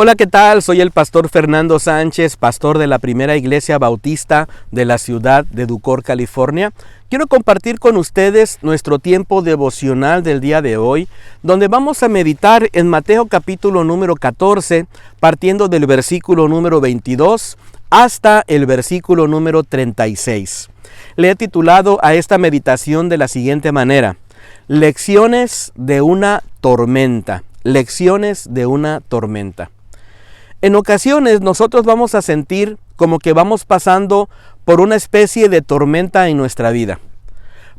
Hola, ¿qué tal? Soy el pastor Fernando Sánchez, pastor de la Primera Iglesia Bautista de la ciudad de Ducor, California. Quiero compartir con ustedes nuestro tiempo devocional del día de hoy, donde vamos a meditar en Mateo capítulo número 14, partiendo del versículo número 22 hasta el versículo número 36. Le he titulado a esta meditación de la siguiente manera: Lecciones de una tormenta. Lecciones de una tormenta. En ocasiones nosotros vamos a sentir como que vamos pasando por una especie de tormenta en nuestra vida.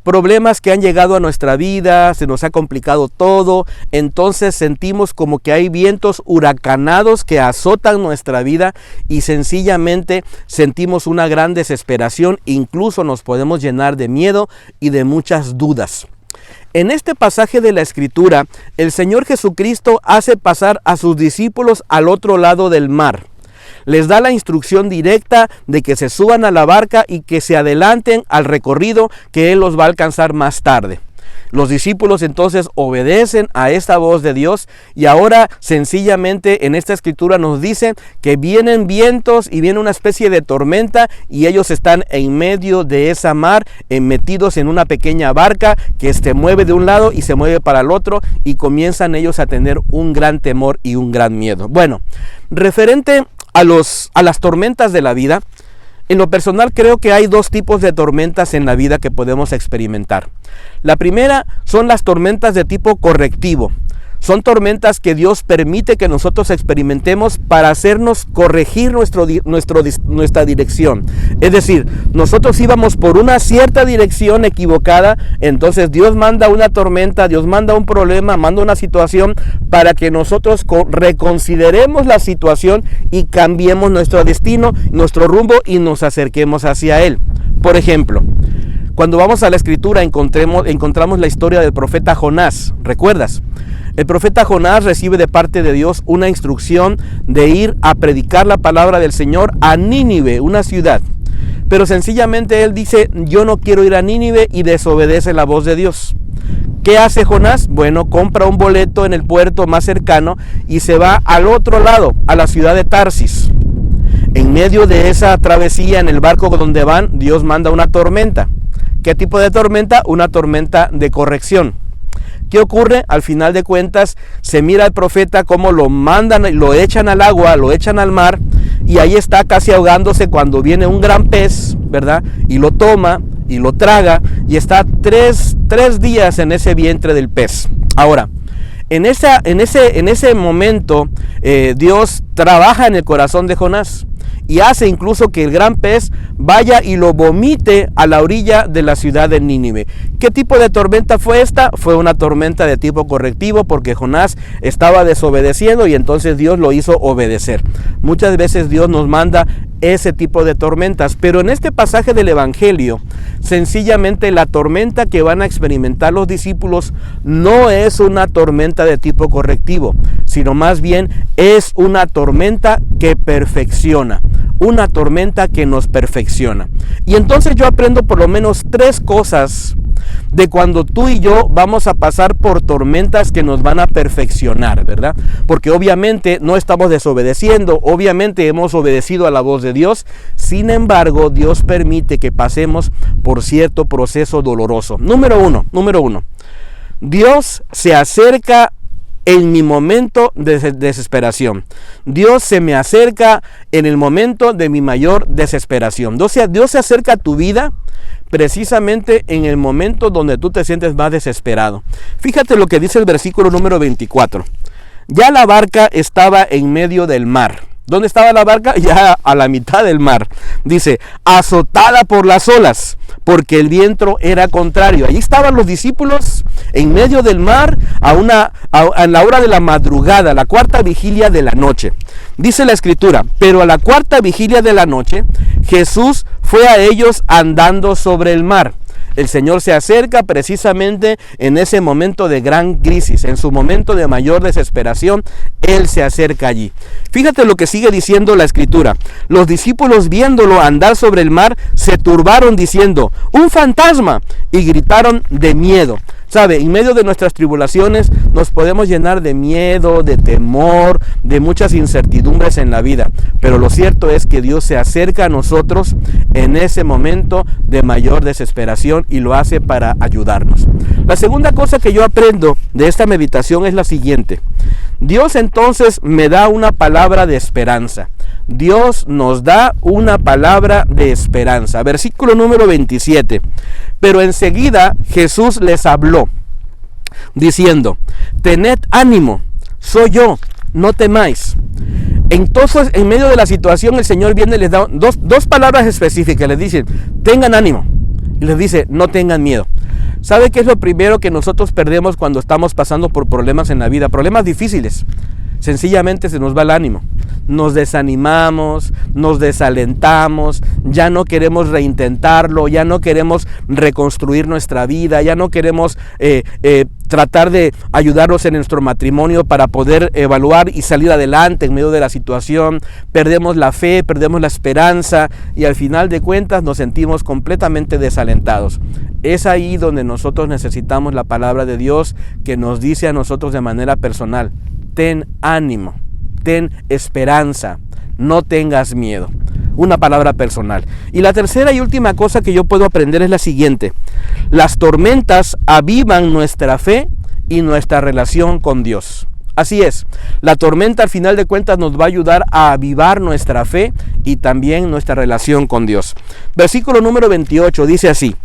Problemas que han llegado a nuestra vida, se nos ha complicado todo, entonces sentimos como que hay vientos huracanados que azotan nuestra vida y sencillamente sentimos una gran desesperación, incluso nos podemos llenar de miedo y de muchas dudas. En este pasaje de la Escritura, el Señor Jesucristo hace pasar a sus discípulos al otro lado del mar. Les da la instrucción directa de que se suban a la barca y que se adelanten al recorrido que Él los va a alcanzar más tarde. Los discípulos entonces obedecen a esta voz de Dios y ahora sencillamente en esta escritura nos dice que vienen vientos y viene una especie de tormenta y ellos están en medio de esa mar, metidos en una pequeña barca que se mueve de un lado y se mueve para el otro y comienzan ellos a tener un gran temor y un gran miedo. Bueno, referente a las tormentas de la vida, en lo personal creo que hay dos tipos de tormentas en la vida que podemos experimentar. La primera son las tormentas de tipo correctivo. Son tormentas que Dios permite que nosotros experimentemos para hacernos corregir nuestra dirección. Es decir, nosotros íbamos por una cierta dirección equivocada, entonces Dios manda una tormenta, Dios manda un problema, manda una situación para que nosotros reconsideremos la situación y cambiemos nuestro destino, nuestro rumbo y nos acerquemos hacia Él. Por ejemplo, cuando vamos a la Escritura encontramos la historia del profeta Jonás. ¿Recuerdas? El profeta Jonás recibe de parte de Dios una instrucción de ir a predicar la palabra del Señor a Nínive, una ciudad. Pero sencillamente él dice: yo no quiero ir a Nínive, y desobedece la voz de Dios. ¿Qué hace Jonás? Bueno, compra un boleto en el puerto más cercano y se va al otro lado, a la ciudad de Tarsis. En medio de esa travesía en el barco donde van, Dios manda una tormenta. ¿Qué tipo de tormenta? Una tormenta de corrección. ¿Qué ocurre? Al final de cuentas, se mira al profeta cómo lo mandan, lo echan al agua, lo echan al mar, y ahí está casi ahogándose cuando viene un gran pez, ¿verdad? Y lo toma y lo traga, y está tres días en ese vientre del pez. Ahora, en ese momento, Dios trabaja en el corazón de Jonás y hace incluso que el gran pez vaya y lo vomite a la orilla de la ciudad de Nínive. ¿Qué tipo de tormenta fue esta? Fue una tormenta de tipo correctivo, porque Jonás estaba desobedeciendo y entonces Dios lo hizo obedecer. Muchas veces Dios nos manda ese tipo de tormentas, pero en este pasaje del Evangelio, sencillamente la tormenta que van a experimentar los discípulos no es una tormenta de tipo correctivo, sino más bien es una tormenta que perfecciona, una tormenta que nos perfecciona. Y entonces yo aprendo por lo menos 3 cosas de cuando tú y yo vamos a pasar por tormentas que nos van a perfeccionar, ¿verdad? Porque obviamente no estamos desobedeciendo, obviamente hemos obedecido a la voz de Dios. Sin embargo, Dios permite que pasemos por cierto proceso doloroso. Número uno, Dios se acerca en mi momento de desesperación. Dios se me acerca en el momento de mi mayor desesperación. Dios se acerca a tu vida precisamente en el momento donde tú te sientes más desesperado. Fíjate lo que dice el versículo número 24. Ya la barca estaba en medio del mar. ¿Dónde estaba la barca? Ya a la mitad del mar. Dice, azotada por las olas, porque el viento era contrario. Allí estaban los discípulos en medio del mar a la hora de la madrugada, la 4ª vigilia de la noche. Dice la Escritura, pero a la 4ª vigilia de la noche, Jesús fue a ellos andando sobre el mar. El Señor se acerca precisamente en ese momento de gran crisis, en su momento de mayor desesperación, Él se acerca allí. Fíjate lo que sigue diciendo la Escritura. Los discípulos, viéndolo andar sobre el mar, se turbaron diciendo, ¡un fantasma!, y gritaron de miedo. Sabe, en medio de nuestras tribulaciones nos podemos llenar de miedo, de temor, de muchas incertidumbres en la vida. Pero lo cierto es que Dios se acerca a nosotros en ese momento de mayor desesperación y lo hace para ayudarnos. La segunda cosa que yo aprendo de esta meditación es la siguiente. Dios entonces me da una palabra de esperanza. Dios nos da una palabra de esperanza. Versículo número 27. Pero enseguida Jesús les habló, diciendo: tened ánimo, soy yo, no temáis. Entonces, en medio de la situación, el Señor viene y les da dos palabras específicas. Les dice: tengan ánimo. Y les dice: no tengan miedo. ¿Sabe qué es lo primero que nosotros perdemos cuando estamos pasando por problemas en la vida? Problemas difíciles. Sencillamente se nos va el ánimo. Nos desanimamos, nos desalentamos, ya no queremos reintentarlo, ya no queremos reconstruir nuestra vida, ya no queremos tratar de ayudarnos en nuestro matrimonio para poder evaluar y salir adelante en medio de la situación. Perdemos la fe, perdemos la esperanza y al final de cuentas nos sentimos completamente desalentados. Es ahí donde nosotros necesitamos la palabra de Dios que nos dice a nosotros de manera personal: ten ánimo, ten esperanza, no tengas miedo. Una palabra personal. Y la tercera y última cosa que yo puedo aprender es la siguiente: las tormentas avivan nuestra fe y nuestra relación con Dios. Así es, la tormenta al final de cuentas nos va a ayudar a avivar nuestra fe y también nuestra relación con Dios. Versículo número 28 dice así: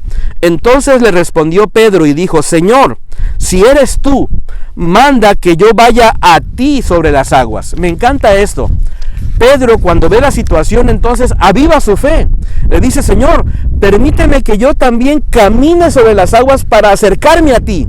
entonces le respondió Pedro y dijo: Señor, si eres tú, manda que yo vaya a ti sobre las aguas. Me encanta esto. Pedro, cuando ve la situación, entonces aviva su fe. Le dice: Señor, permíteme que yo también camine sobre las aguas para acercarme a ti.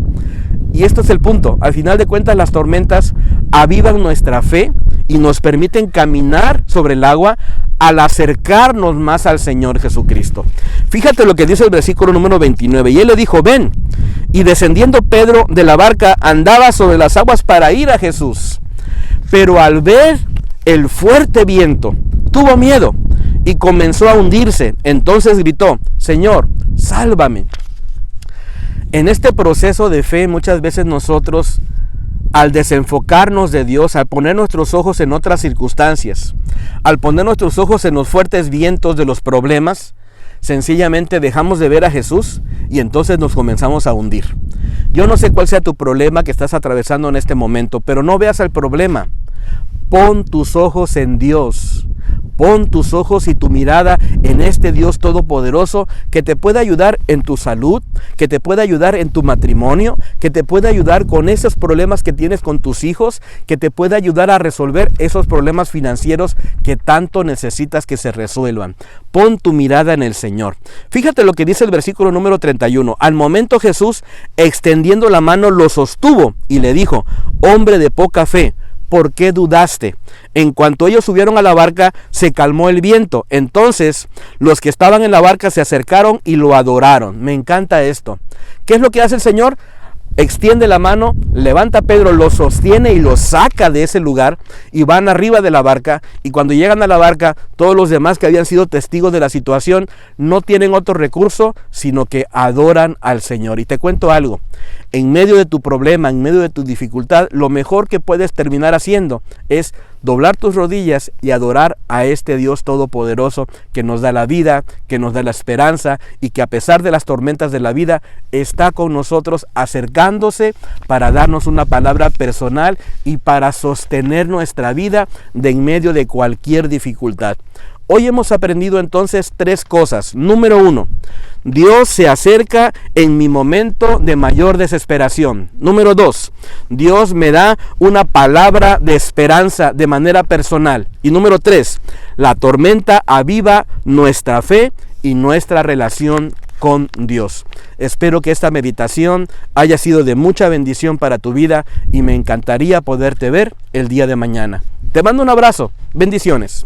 Y esto es el punto. Al final de cuentas, las tormentas avivan nuestra fe y nos permiten caminar sobre el agua al acercarnos más al Señor Jesucristo. Fíjate lo que dice el versículo número 29. Y él le dijo: ven. Y descendiendo Pedro de la barca, andaba sobre las aguas para ir a Jesús. Pero al ver el fuerte viento, tuvo miedo y comenzó a hundirse. Entonces gritó: Señor, sálvame. En este proceso de fe, muchas veces nosotros, al desenfocarnos de Dios, al poner nuestros ojos en otras circunstancias, al poner nuestros ojos en los fuertes vientos de los problemas, sencillamente dejamos de ver a Jesús y entonces nos comenzamos a hundir. Yo no sé cuál sea tu problema que estás atravesando en este momento, pero no veas el problema. Pon tus ojos en Dios. Pon tus ojos y tu mirada en este Dios todopoderoso que te puede ayudar en tu salud, que te puede ayudar en tu matrimonio, que te puede ayudar con esos problemas que tienes con tus hijos, que te puede ayudar a resolver esos problemas financieros que tanto necesitas que se resuelvan. Pon tu mirada en el Señor. Fíjate lo que dice el versículo número 31. Al momento Jesús, extendiendo la mano, lo sostuvo y le dijo: hombre de poca fe, ¿por qué dudaste? En cuanto ellos subieron a la barca, se calmó el viento. Entonces los que estaban en la barca se acercaron y lo adoraron. Me encanta esto. ¿Qué es lo que hace el Señor? Extiende la mano, levanta a Pedro, lo sostiene y lo saca de ese lugar y van arriba de la barca. Y cuando llegan a la barca, todos los demás que habían sido testigos de la situación no tienen otro recurso sino que adoran al Señor. Y te cuento algo: en medio de tu problema, en medio de tu dificultad, lo mejor que puedes terminar haciendo es doblar tus rodillas y adorar a este Dios todopoderoso que nos da la vida, que nos da la esperanza y que a pesar de las tormentas de la vida está con nosotros, acercándose para darnos una palabra personal y para sostener nuestra vida de en medio de cualquier dificultad. Hoy hemos aprendido entonces 3 cosas. Número 1, Dios se acerca en mi momento de mayor desesperación. Número 2, Dios me da una palabra de esperanza de manera personal. Y número 3, la tormenta aviva nuestra fe y nuestra relación con Dios. Espero que esta meditación haya sido de mucha bendición para tu vida y me encantaría poderte ver el día de mañana. Te mando un abrazo. Bendiciones.